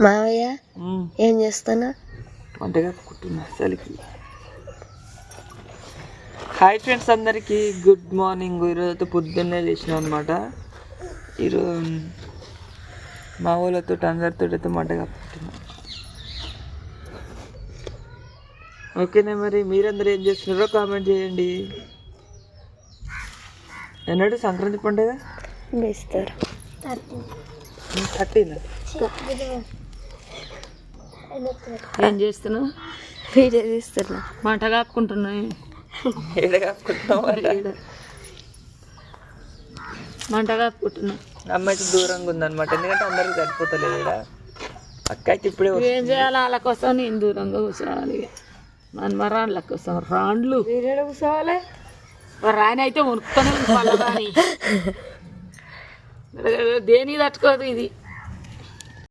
మావయ్య ఏం చేస్తానా? వంటగా కుట్టిన చలికి. హాయ్ ఫ్రెండ్స్, అందరికీ గుడ్ మార్నింగ్. ఈరోజు పొద్దున్నే లేచినాం అనమాట. ఈరోజు మా వాళ్ళతో అందరితో అయితే మంటగా పుట్టినాం. ఓకేనా, మరి మీరందరూ ఏం చేస్తున్నారో కామెంట్ చేయండి. ఎన్నడు సంక్రాంతి పండుగ? వేస్తారు 13. ఏం చేస్తున్నావు? వీడియో తీస్తున్నా. మంట కాపుకుంటున్నాయి. ఏడ కాపుకుంటున్నాం? మంట కాపుకుంటున్నా. అమ్మ అయితే దూరంగా ఉందన్నమాట, ఎందుకంటే అందరికి సరిపోతలేదు ఇక్కడ. అక్క అయితే ఇప్పుడే ఏం చేయాలి? వాళ్ళ కోసం నేను దూరంగా కూర్చోవాలి. మన రాళ్ళ కోసం రాండ్లు వీడియోలో కూర్చోవాలి. రాని అయితే ఉనుకుతానే ఉంది. దేనికి తట్టుకోదు ఇది.